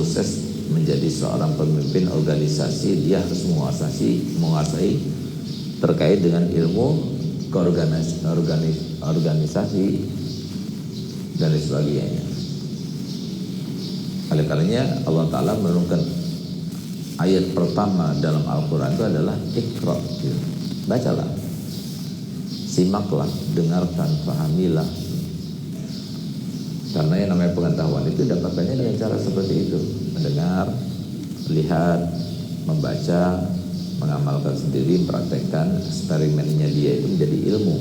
sukses menjadi seorang pemimpin organisasi, dia harus menguasai terkait dengan ilmu organisasi dan lain sebagainya. Oleh karenanya Allah Ta'ala menurunkan ayat pertama dalam Al-Quran itu adalah Iqra, bacalah, simaklah, dengarkan, pahamilah. Karena yang namanya pengetahuan itu dapatkannya dengan cara seperti itu: mendengar, lihat, membaca, mengamalkan sendiri, mempraktekkan, eksperimennya dia itu menjadi ilmu.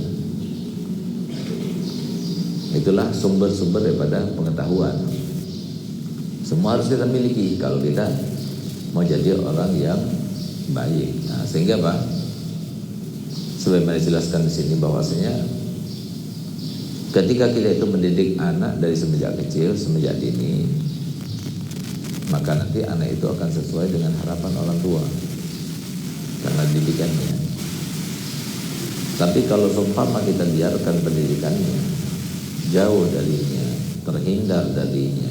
Itulah sumber-sumber daripada pengetahuan. Semua harus kita miliki kalau kita mau jadi orang yang baik. Nah, sehingga Pak, sebagaimana dijelaskan di sini bahwasanya ketika kita itu mendidik anak dari semenjak kecil, semenjak dini, maka nanti anak itu akan sesuai dengan harapan orang tua karena didikannya. Tapi kalau seumpama kita biarkan pendidikannya jauh darinya, terhindar darinya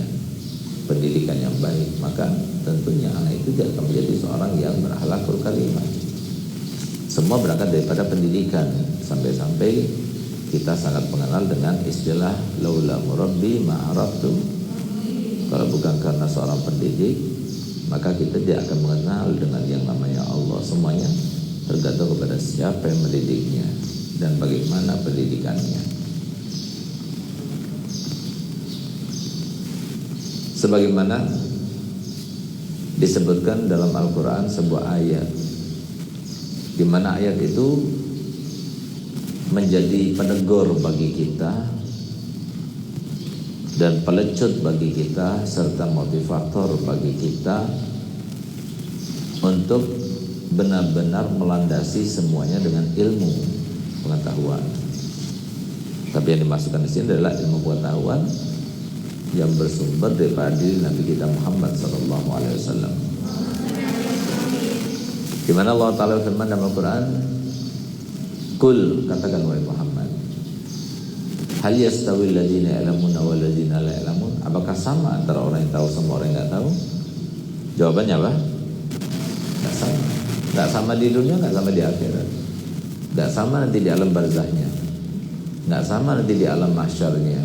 pendidikan yang baik, maka tentunya anak itu tidak akan menjadi seorang yang berakhlakul karimah. Semua berangkat daripada pendidikan. Sampai-sampai kita sangat mengenal dengan istilah laula murabbi ma'araftum. Kalau bukan karena seorang pendidik, maka kita tidak akan mengenal dengan yang namanya Allah. Semuanya tergantung kepada siapa yang mendidiknya dan bagaimana pendidikannya. Sebagaimana disebutkan dalam Al-Quran sebuah ayat, di mana ayat itu menjadi penegur bagi kita dan pelecut bagi kita serta motivator bagi kita untuk benar-benar melandasi semuanya dengan ilmu pengetahuan. Tapi yang dimasukkan di sini adalah ilmu pengetahuan yang bersumber daripada diri Nabi kita Muhammad SAW. Di mana Allah Ta'ala firman dalam Al-Quran, Kul, katakan wahai Muhammad, hal yastawi alladhina ya'lamuna wal ladzina la ya'lamun? Apakah sama antara orang yang tahu sama orang yang enggak tahu? Jawabannya apa? Enggak sama. Enggak sama di dunia, enggak sama di akhirat. Enggak sama nanti di alam barzahnya. Enggak sama nanti di alam mahsyarnya.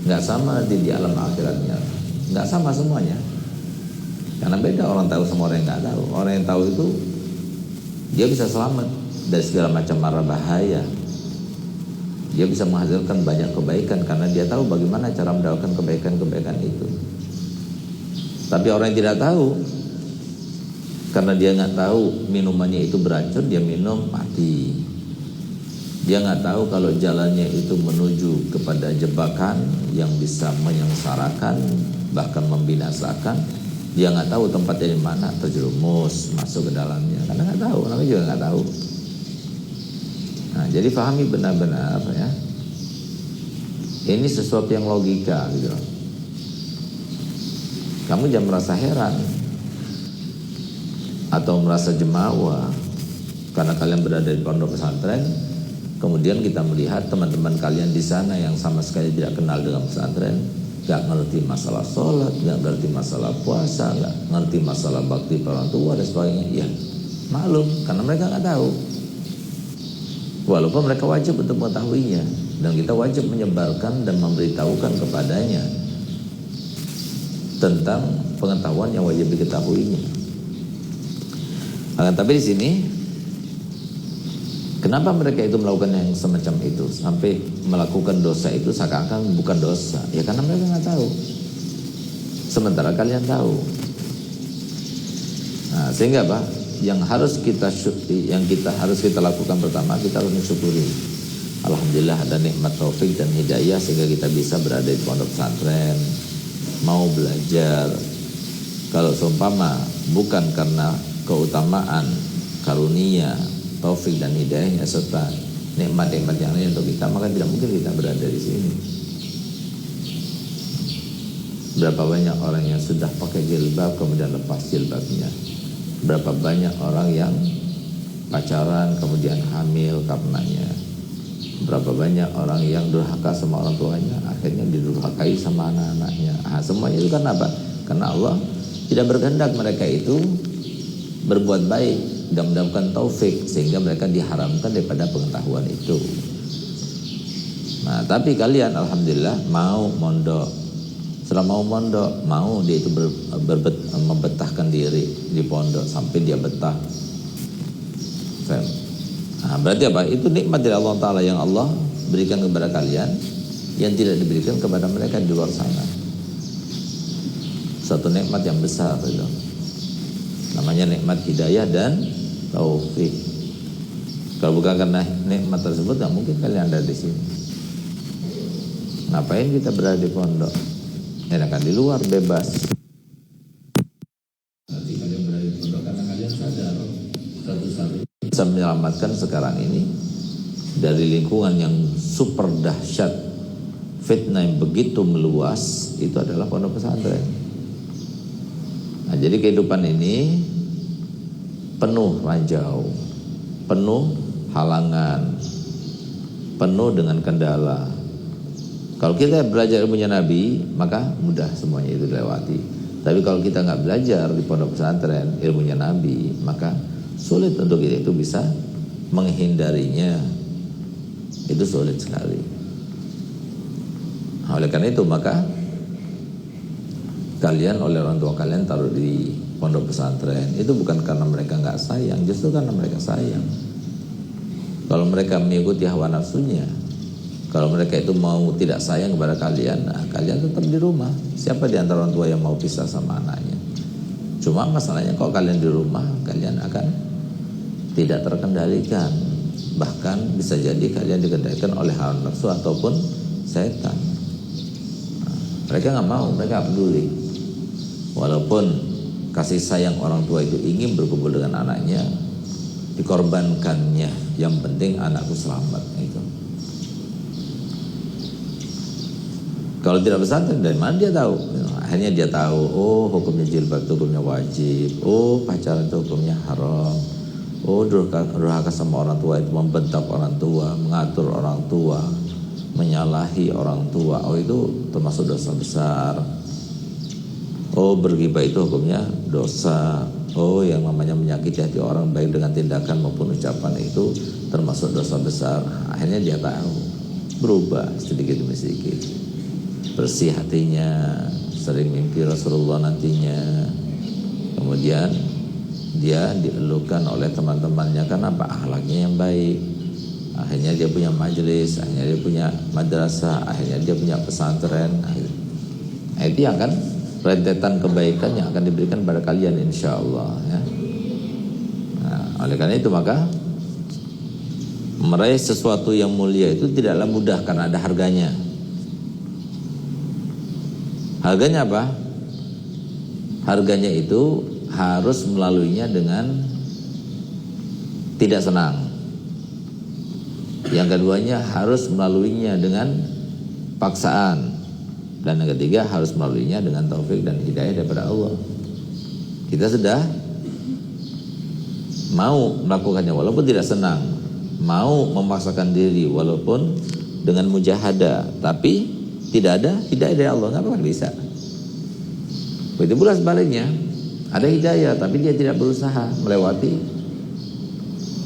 Enggak sama nanti di alam akhiratnya. Enggak sama semuanya. Karena beda orang tahu sama orang yang enggak tahu. Orang yang tahu itu dia bisa selamat dari segala macam mara bahaya. Dia bisa menghasilkan banyak kebaikan karena dia tahu bagaimana cara mendapatkan kebaikan-kebaikan itu. Tapi orang yang tidak tahu, karena dia nggak tahu minumannya itu beracun, dia minum mati. Dia nggak tahu kalau jalannya itu menuju kepada jebakan yang bisa menyengsarakan, bahkan membinasakan. Dia nggak tahu tempatnya di mana, terjerumus masuk ke dalamnya karena nggak tahu, namanya juga nggak tahu. Nah, jadi pahami benar-benar ya. Ini sesuatu yang logika gitu. Kamu jangan merasa heran atau merasa jemawa karena kalian berada di pondok pesantren. Kemudian kita melihat teman-teman kalian di sana yang sama sekali tidak kenal dengan pesantren, gak ngerti masalah sholat, gak ngerti masalah puasa, gak ngerti masalah bakti orang tua dan sebagainya. Ya, maklum karena mereka nggak tahu. Walaupun mereka wajib untuk mengetahuinya, dan kita wajib menyebarkan dan memberitahukan kepadanya tentang pengetahuan yang wajib diketahuinya. Akan tapi di sini, kenapa mereka itu melakukan yang semacam itu sampai melakukan dosa itu seakan-akan bukan dosa? Ya karena mereka nggak tahu. Sementara kalian tahu. Nah, sehingga Pak, yang harus kita lakukan pertama, kita harus mensyukuri. Alhamdulillah ada nikmat taufik dan hidayah sehingga kita bisa berada di pondok pesantren, mau belajar. Kalau seumpama bukan karena keutamaan, karunia, taufik dan hidayahnya serta nikmat-nikmat yang lain untuk kita, maka tidak mungkin kita berada di sini. Berapa banyak orang yang sudah pakai jilbab kemudian lepas jilbabnya? Berapa banyak orang yang pacaran kemudian hamil karenanya? Berapa banyak orang yang durhaka sama orang tuanya, akhirnya didurhakai sama anak-anaknya? Semuanya itu kan apa? Karena Allah tidak berkehendak mereka itu berbuat baik dan mendapatkan taufik, sehingga mereka diharamkan daripada pengetahuan itu. Nah, tapi kalian alhamdulillah mau mondok. Setelah mau mondok, mau dia itu membetahkan diri di pondok sampai dia betah. Nah, berarti apa? Itu nikmat dari Allah Ta'ala yang Allah berikan kepada kalian, yang tidak diberikan kepada mereka di luar sana. Satu nikmat yang besar itu. Namanya nikmat hidayah dan taufik. Kalau bukan karena nikmat tersebut, nggak mungkin kalian ada di sini. Ngapain kita berada di pondok? Enakan di luar bebas. Nanti kalian berada di pondok karena kalian sadar satu saat bisa menyelamatkan sekarang ini dari lingkungan yang super dahsyat, fitnah yang begitu meluas, itu adalah pondok pesantren. Nah, jadi kehidupan ini penuh ranjau, penuh halangan, penuh dengan kendala. Kalau kita belajar ilmunya Nabi, maka mudah semuanya itu dilewati. Tapi kalau kita nggak belajar di pondok pesantren ilmunya Nabi, maka sulit untuk kita itu bisa menghindarinya. Itu sulit sekali. Oleh karena itu maka kalian oleh orang tua kalian taruh di pondok pesantren itu bukan karena mereka nggak sayang, justru karena mereka sayang. Kalau mereka mengikuti hawa nafsunya, kalau mereka itu mau tidak sayang kepada kalian, nah kalian tetap di rumah. Siapa di antara orang tua yang mau pisah sama anaknya? Cuma masalahnya kalau kalian di rumah, kalian akan tidak terkendalikan. Bahkan bisa jadi kalian dikendalikan oleh hawa nafsu ataupun setan. Nah, mereka nggak mau, mereka nggak peduli. Walaupun kasih sayang orang tua itu ingin berkumpul dengan anaknya, dikorbankannya. Yang penting anakku selamat. Itu. Kalau tidak pesantren, dari mana dia tahu? Akhirnya dia tahu, oh hukumnya jilbab itu hukumnya wajib, oh pacaran itu hukumnya haram, oh durhaka sama orang tua itu membentak orang tua, mengatur orang tua, menyalahi orang tua, oh itu termasuk dosa besar. Oh berghibah itu hukumnya dosa. Oh yang namanya menyakiti hati orang baik dengan tindakan maupun ucapan itu termasuk dosa besar. Akhirnya dia tahu, berubah sedikit demi sedikit, bersih hatinya, sering mimpi Rasulullah nantinya. Kemudian dia dielukan oleh teman-temannya karena apa? Akhlaknya yang baik. Akhirnya dia punya majelis, akhirnya dia punya madrasah, akhirnya dia punya pesantren. Nah, itu yang kan rentetan kebaikan yang akan diberikan pada kalian insya Allah ya. Nah, oleh karena itu maka meraih sesuatu yang mulia itu tidaklah mudah karena ada harganya. Harganya apa? Harganya itu harus melaluinya dengan tidak senang. Yang keduanya harus melaluinya dengan paksaan. Dan yang ketiga harus melaluinya dengan taufik dan hidayah daripada Allah. Kita sudah mau melakukannya walaupun tidak senang, mau memaksakan diri walaupun dengan mujahadah, tapi tidak ada hidayah dari Allah, nggak bakal bisa. Begitu pula sebaliknya, ada hidayah tapi dia tidak berusaha melewati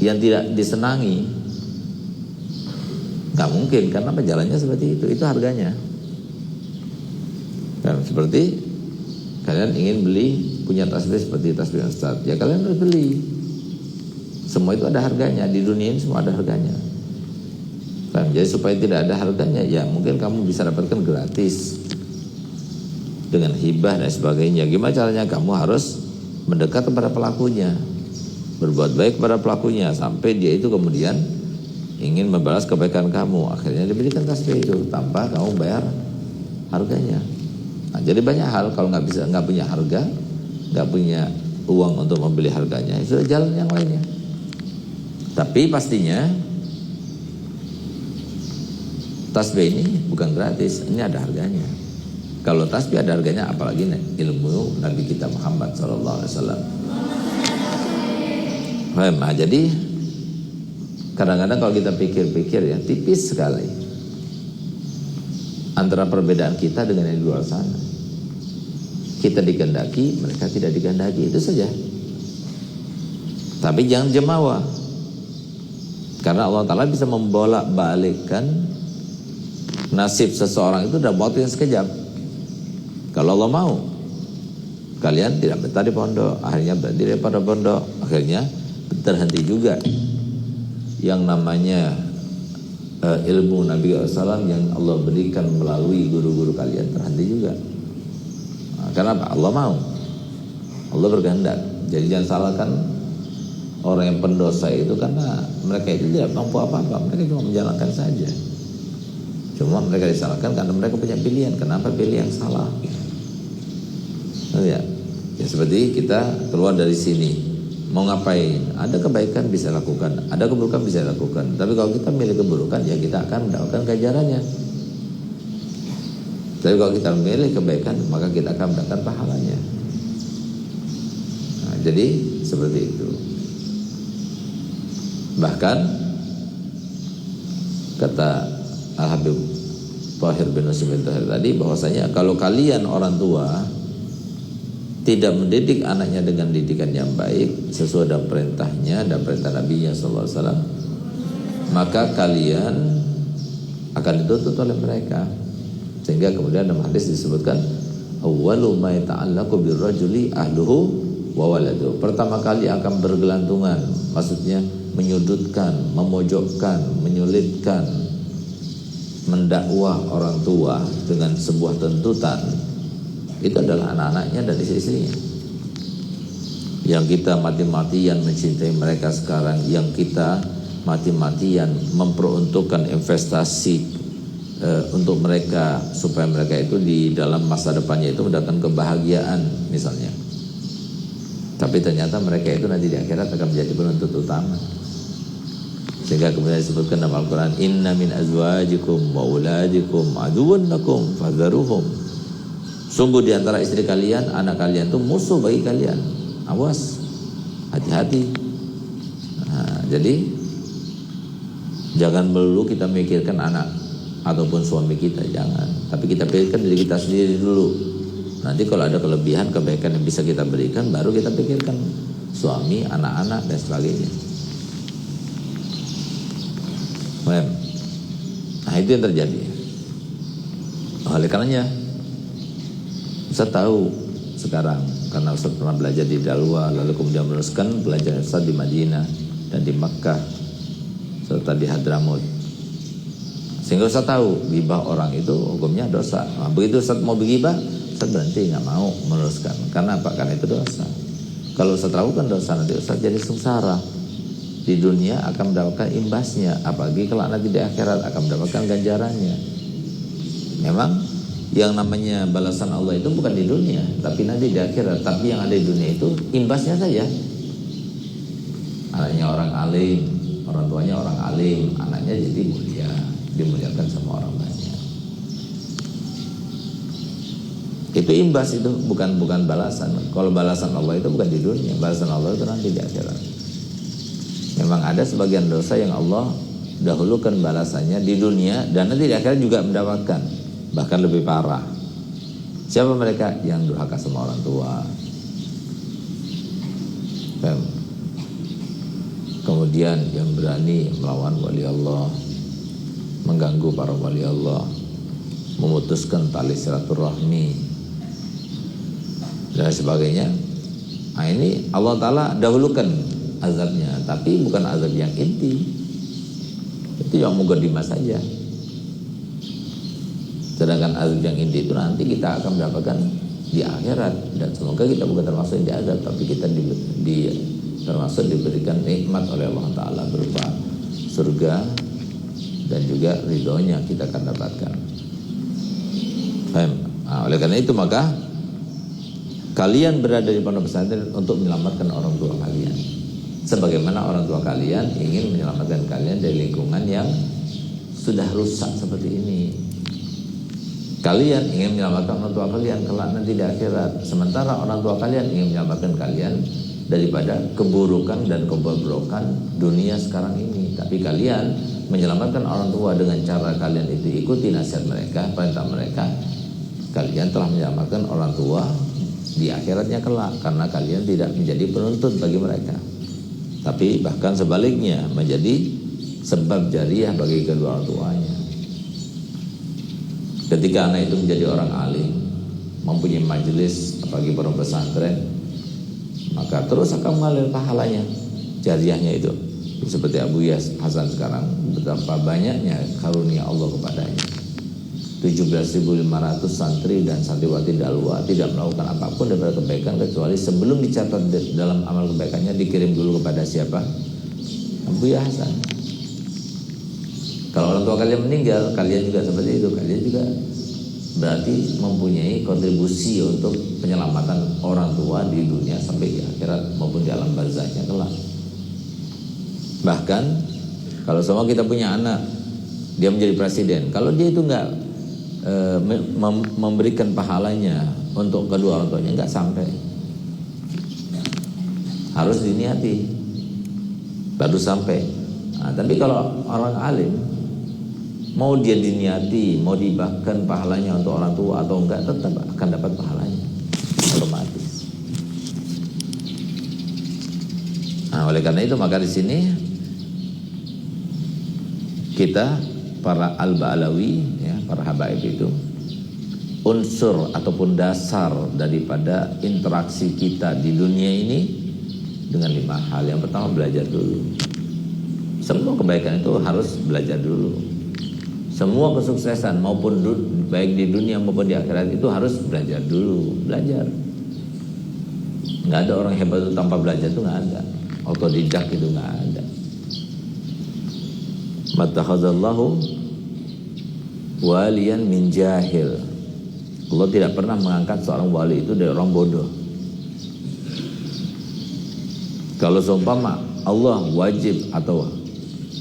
yang tidak disenangi, nggak mungkin karena jalannya seperti itu. Itu harganya. Dan seperti kalian ingin beli punya tasbih seperti tasbih Ustaz, ya kalian harus beli. Semua itu ada harganya, di dunia ini semua ada harganya. Dan jadi supaya tidak ada harganya, ya mungkin kamu bisa dapatkan gratis dengan hibah dan sebagainya. Gimana caranya? Kamu harus mendekat kepada pelakunya, berbuat baik kepada pelakunya sampai dia itu kemudian ingin membalas kebaikan kamu. Akhirnya diberikan tasbih itu tanpa kamu bayar harganya. Nah, jadi banyak hal kalau nggak punya harga, nggak punya uang untuk membeli harganya, ya sudah jalan yang lainnya. Tapi pastinya tasbih ini bukan gratis, ini ada harganya. Kalau tasbih ada harganya, apalagi ilmu Nabi kita Muhammad SAW. Nah, jadi kadang-kadang kalau kita pikir-pikir ya tipis sekali antara perbedaan kita dengan yang di luar sana. Kita dikehendaki, mereka tidak dikehendaki, itu saja. Tapi jangan jemawa, karena Allah Ta'ala bisa membolak-balikkan nasib seseorang itu dalam waktu yang sekejap. Kalau Allah mau, kalian tidak betah di pondok, akhirnya berhenti daripada pondok, akhirnya terhenti juga yang namanya ilmu Nabi SAW yang Allah berikan melalui guru-guru kalian, terhenti juga. Karena apa? Allah mau, Allah berkehendak. Jadi jangan salahkan orang yang pendosa itu, karena mereka itu tidak mampu apa-apa, mereka cuma menjalankan saja. Cuma mereka disalahkan karena mereka punya pilihan. Kenapa pilih yang salah? Ya, seperti kita keluar dari sini, mau ngapain? Ada kebaikan bisa lakukan, ada keburukan bisa lakukan. Tapi kalau kita milih keburukan, ya kita akan mendapatkan ganjarannya. Tapi kalau kita memilih kebaikan, maka kita akan mendapatkan pahalanya. Nah, jadi seperti itu. Bahkan kata Al-Habib Thahir bin Nasib tadi, bahwasanya kalau kalian orang tua tidak mendidik anaknya dengan didikan yang baik sesuai dengan perintahnya dan perintah Nabi-Nya SAW, maka kalian akan dituntut oleh mereka. Sehingga kemudian dalam hadis disebutkan awwalu ma yata'allaqu birrajuli ahluhu wa waladuhu. Pertama kali akan bergelantungan, maksudnya menyudutkan, memojokkan, menyulitkan, mendakwah orang tua dengan sebuah tuntutan, itu adalah anak-anaknya dan istri-istrinya. Yang kita mati-matian mencintai mereka sekarang, yang kita mati-matian memperuntukkan investasi untuk mereka, supaya mereka itu di dalam masa depannya itu mendapatkan kebahagiaan misalnya. Tapi ternyata mereka itu nanti di akhirat akan menjadi penuntut utama. Sehingga kemudian disebutkan dalam Al-Quran, inna min azwajikum wa uladikum aduwwun lakum fadharuhum. Sungguh di antara istri kalian, anak kalian itu musuh bagi kalian. Awas, hati-hati. Nah, jadi jangan melulu kita mikirkan anak ataupun suami kita, jangan. Tapi kita pikirkan diri kita sendiri dulu. Nanti kalau ada kelebihan, kebaikan yang bisa kita berikan, baru kita pikirkan suami, anak-anak dan sebagainya. Nah, itu yang terjadi. Oleh karenanya Ustaz tahu sekarang, karena Ustaz pernah belajar di Dalwa, lalu kemudian meneruskan belajar Ustaz di Madinah dan di Makkah serta di Hadramut. Sehingga Ustaz tahu gibah orang itu hukumnya dosa. Nah, begitu Ustaz mau bergibah, Ustaz berhenti, nggak mau meneruskan. Karena apa? Karena itu dosa. Kalau Ustaz tahu kan dosa, nanti Ustaz jadi sengsara. Di dunia akan mendapatkan imbasnya, apalagi kalau nanti di akhirat akan mendapatkan ganjarannya. Memang yang namanya balasan Allah itu bukan di dunia, tapi nanti di akhirat. Tapi yang ada di dunia itu imbasnya saja. Anaknya orang alim, orang tuanya orang alim, anaknya jadi mulia, dimuliakan sama orang banyak. Itu imbas, itu bukan balasan. Kalau balasan Allah itu bukan di dunia, balasan Allah itu nanti di akhirat. Memang ada sebagian dosa yang Allah dahulukan balasannya di dunia, dan nanti di akhirat juga mendapatkan, bahkan lebih parah. Siapa mereka? Yang durhaka sama orang tua, kemudian yang berani melawan wali Allah, mengganggu para wali Allah, memutuskan tali silaturahmi dan sebagainya. Nah, ini Allah Ta'ala dahulukan azabnya, tapi bukan azab yang inti. Itu yang mukadimah saja. Sedangkan azab yang inti itu nanti kita akan mendapatkan di akhirat, dan semoga kita bukan termasuk yang diazab, tapi kita termasuk diberikan nikmat oleh Allah Ta'ala berupa surga dan juga ridhonya kita akan dapatkan. Nah, oleh karena itu maka kalian berada di pondok pesantren untuk menyelamatkan orang tua kalian, sebagaimana orang tua kalian ingin menyelamatkan kalian dari lingkungan yang sudah rusak seperti ini. Kalian ingin menyelamatkan orang tua kalian kelak nanti di akhirat, sementara orang tua kalian ingin menyelamatkan kalian daripada keburukan dan kebobrokan dunia sekarang ini. Tapi kalian menyelamatkan orang tua dengan cara kalian itu ikuti nasihat mereka, perintah mereka. Kalian telah menyelamatkan orang tua di akhiratnya kelak, karena kalian tidak menjadi penuntut bagi mereka, tapi bahkan sebaliknya menjadi sebab jariah bagi kedua orang tuanya. Ketika anak itu menjadi orang alim, mempunyai majelis bagi para pesantren, maka terus akan mengalir pahalanya, jariahnya itu. Seperti Abu Hasan sekarang, betapa banyaknya karunia Allah kepadanya. 17.500 santri dan santriwati Dalwa tidak melakukan apapun daripada kebaikan kecuali sebelum dicatat dalam amal kebaikannya dikirim dulu kepada siapa? Abu Hasan. Kalau orang tua kalian meninggal, kalian juga seperti itu. Kalian juga berarti mempunyai kontribusi untuk penyelamatan orang tua di dunia sampai di akhirat maupun di alam barzahnya kelak. Bahkan kalau semua kita punya anak, dia menjadi presiden, kalau dia itu enggak memberikan pahalanya untuk kedua orang tuanya, enggak sampai. Harus diniati baru sampai. Nah, tapi kalau orang alim, mau dia diniati, mau dibahkan pahalanya untuk orang tua atau enggak, tetap akan dapat pahalanya otomatis. Nah, oleh karena itu maka di sini kita para al-ba'alawi, ya, para habaib itu unsur ataupun dasar daripada interaksi kita di dunia ini dengan 5 hal. Yang pertama, belajar dulu. Semua kebaikan itu harus belajar dulu. Semua kesuksesan maupun baik di dunia maupun di akhirat itu harus belajar dulu. Belajar. Nggak ada orang hebat itu tanpa belajar, itu nggak ada. Otodidak itu nggak ada. Mattakhadzallahu waliyan min jahil. Allah tidak pernah mengangkat seorang wali itu dari orang bodoh. Kalau seumpama Allah wajib atau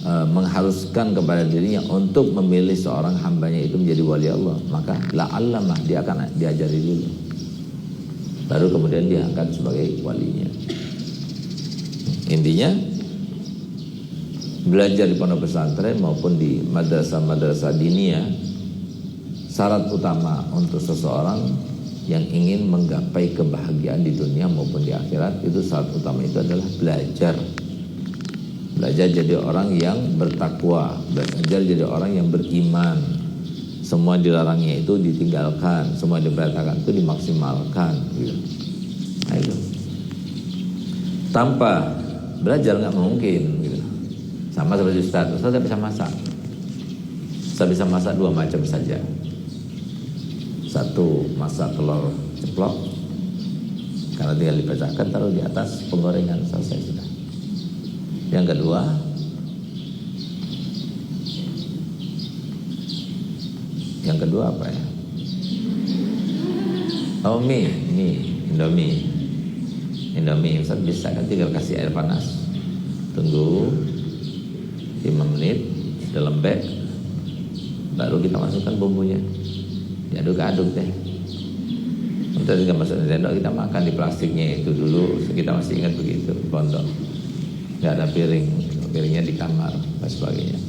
mengharuskan kepada dirinya untuk memilih seorang hambanya itu menjadi wali Allah, maka la'allamah dia akan diajari dulu, baru kemudian dia angkat sebagai walinya. Intinya belajar di pondok pesantren maupun di madrasah-madrasah diniyah, syarat utama untuk seseorang yang ingin menggapai kebahagiaan di dunia maupun di akhirat, itu syarat utama itu adalah belajar. Belajar jadi orang yang bertakwa, belajar jadi orang yang beriman. Semua dilarangnya itu ditinggalkan, semua diperintahkan itu dimaksimalkan, gitu. Nah, itu. Tanpa belajar nggak mungkin, gitu. Sama seperti Ustaz tidak bisa masak. Ustaz bisa masak 2 macam saja. Satu, masak telur ceplok, karena tinggal dipecahkan, taruh di atas penggorengan, selesai sudah. Yang kedua, apa ya? Oh, Indomie. Ustaz bisa kan, tinggal kasih air panas, tunggu 5 menit, sudah lembek, baru kita masukkan bumbunya, diaduk-aduk deh. Untuk kita masuk di sendok, kita makan di plastiknya itu dulu. Kita masih ingat begitu, pondok. Nggak ada piringnya di kamar dan sebagainya.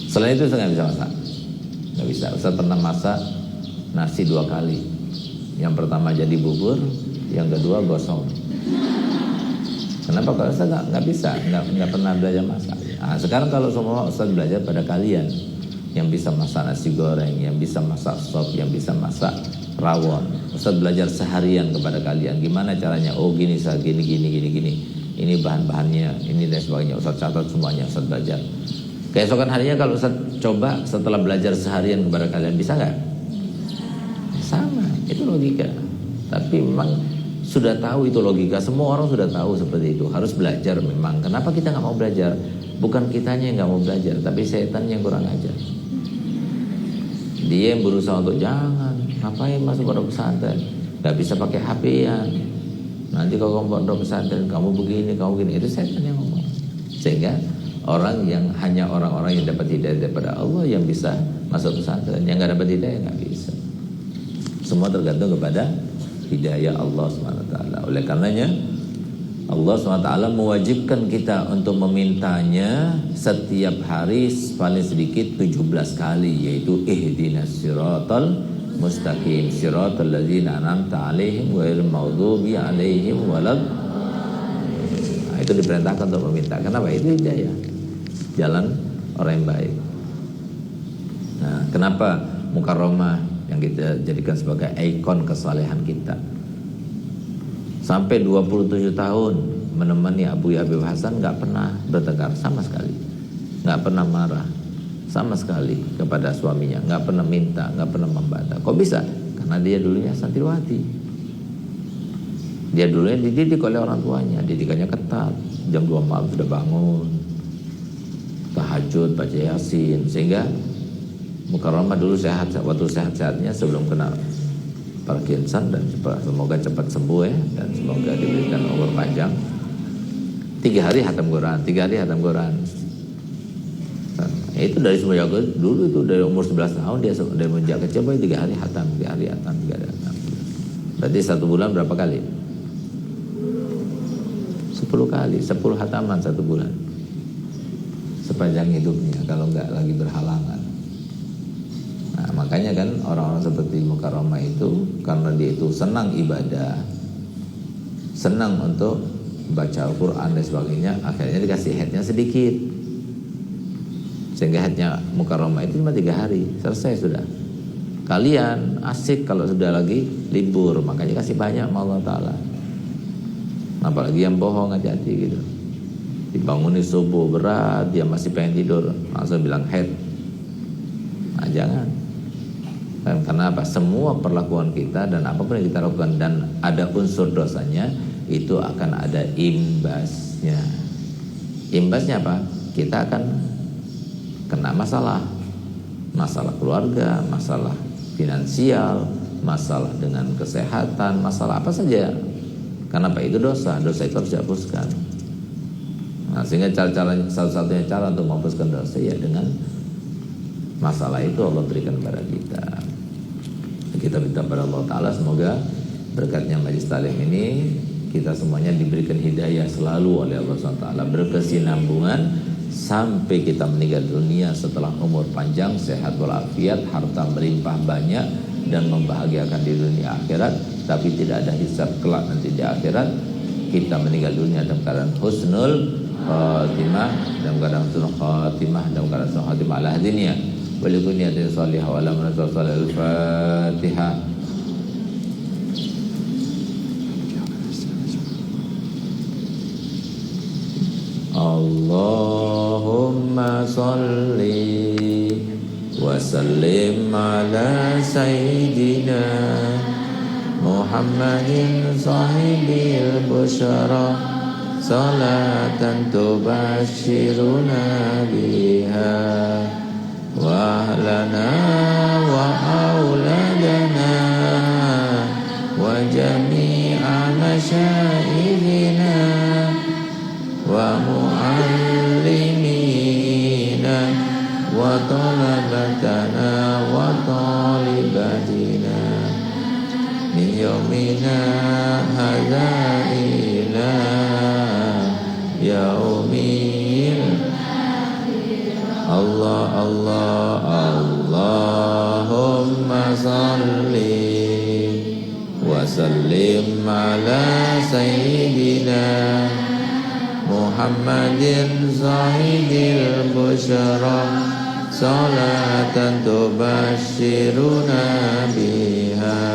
Selain itu saya nggak bisa masak, nggak bisa. Ustaz pernah masak nasi 2 kali. Yang pertama jadi bubur, yang kedua gosong. Kenapa? Kalau Ustaz nggak bisa, nggak pernah belajar masak. Nah, sekarang kalau semua Ustaz belajar pada kalian yang bisa masak nasi goreng, yang bisa masak sop, yang bisa masak rawon. Ustaz belajar seharian kepada kalian gimana caranya. Oh gini, gini. Ini bahan-bahannya, ini dan sebagainya. Ustaz catat semuanya, Ustaz belajar. Keesokan harinya kalau Ustaz coba setelah belajar seharian kepada kalian, bisa nggak? Sama, itu logika. Tapi memang sudah tahu itu logika. Semua orang sudah tahu seperti itu. Harus belajar memang. Kenapa kita nggak mau belajar? Bukan kitanya yang nggak mau belajar, tapi setan yang kurang ajar. Dia yang berusaha untuk jangan, ngapain masuk pondok pesantren? Nggak bisa pakai HP-an. Nanti kalau kamu pondok pesantren, kamu begini, itu setan yang ngomong. Sehingga hanya orang-orang yang dapat hidayah daripada Allah yang bisa masuk pesantren. Yang nggak dapat hidayah nggak bisa. Semua tergantung kepada hidayah Allah SWT. Oleh karenanya Allah SWT mewajibkan kita untuk memintanya setiap hari paling sedikit 17 kali, yaitu ihdinas siratal mustaqim siratal ladzina an'amta 'alaihim ghairil maghdubi 'alaihim walad. Nah, itu diperintahkan untuk meminta. Kenapa? Itu hidayah, jalan orang yang baik. Nah, kenapa Mukarramah yang kita jadikan sebagai ikon kesalehan kita? Sampai 27 tahun menemani Abu Habib Hasan, nggak pernah bertengkar sama sekali, nggak pernah marah sama sekali kepada suaminya, nggak pernah minta, nggak pernah membantah. Kok bisa? Karena dia dulunya santriwati. Dia dulunya dididik oleh orang tuanya, didikannya ketat. Jam 2 malam sudah bangun, tahajud, baca Yasin, sehingga Mukarramah dulu sehat, waktu sehat-sehatnya sebelum kena Parkinson, dan semoga cepat sembuh ya, dan semoga diberikan umur panjang. 3 hari hatam Quran, 3 hari hatam Quran. Nah, itu dari semenjak dulu, itu dari umur 11 tahun dia dari sejak kecil 3 hari hatam, 3 hari hatam, 3 hari hatam. Berarti 1 bulan berapa kali? 10 kali, 10 hataman 1 bulan sepanjang hidupnya, kalau nggak lagi berhalangan. Nah, makanya kan orang-orang seperti Mukarramah itu, karena dia itu senang ibadah, senang untuk baca Al-Quran dan sebagainya, akhirnya dikasih headnya sedikit, sehingga headnya Mukarramah itu cuma 3 hari, selesai sudah. Kalian asik kalau sudah lagi libur, makanya kasih banyak sama Allah Ta'ala. Apalagi yang bohong, hati-hati gitu. Dibangunin subuh berat, dia masih pengen tidur, langsung bilang head. Nah, jangan. Dan karena apa? Semua perlakuan kita dan apapun yang kita lakukan dan ada unsur dosanya, itu akan ada imbasnya. Imbasnya apa? Kita akan kena masalah keluarga, masalah finansial, masalah dengan kesehatan, masalah apa saja. Karena apa? Itu dosa itu harus dihapuskan. Nah, sehingga satu-satunya cara untuk menghapuskan dosa ya dengan masalah itu Allah berikan kepada kita. Kita minta pada Allah Ta'ala semoga berkatnya Majlis Talim ini kita semuanya diberikan hidayah selalu oleh Allah SWT, berkesinambungan sampai kita meninggal dunia setelah umur panjang, sehat walafiat, harta melimpah banyak dan membahagiakan di dunia akhirat, tapi tidak ada hisab kelak nanti di akhirat. Kita meninggal dunia dalam keadaan husnul khatimah, dalam keadaan husnul khatimah, dalam keadaan husnul khatimah ala dunia. Walaupun niatnya salihah wala manasal salihul Fatihah. Allahumma salli wa sallim ala sayyidina Muhammadin sahibil busyara salatan tubashiruna biha wa ahlana wa auladana wa jami'a masyaihina wa muallimina wa talabatana wa talibatina min yaumina hadza ila yaumil Allah Allahumma salli wa sallim ala sayyidina Muhammadin sahidil busyara salatan tubashiruna biha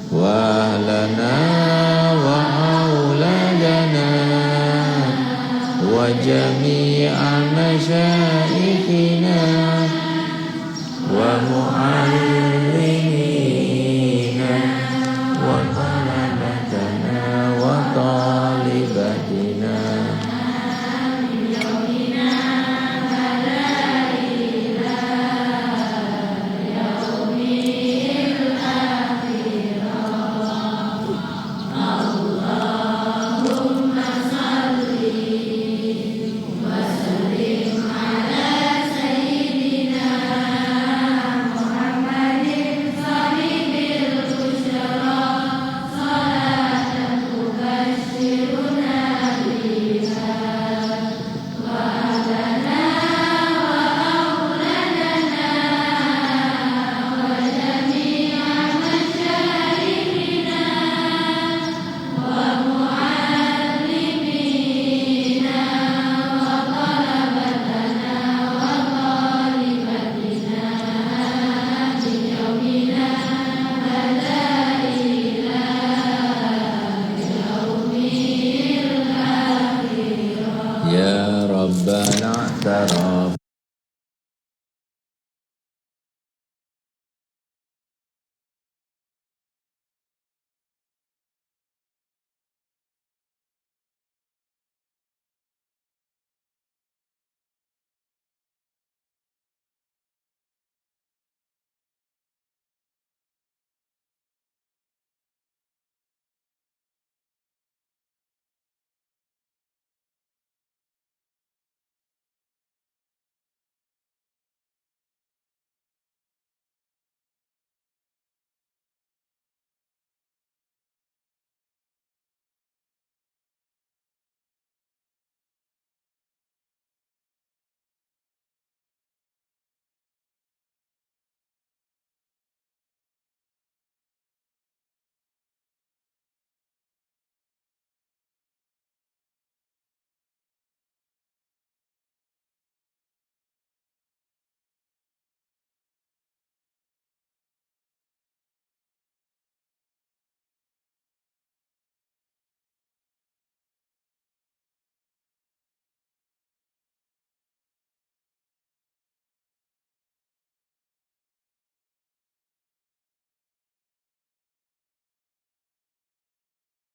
wa ahlana wa auladana wa jami'a masyaikhina wa mu'allimina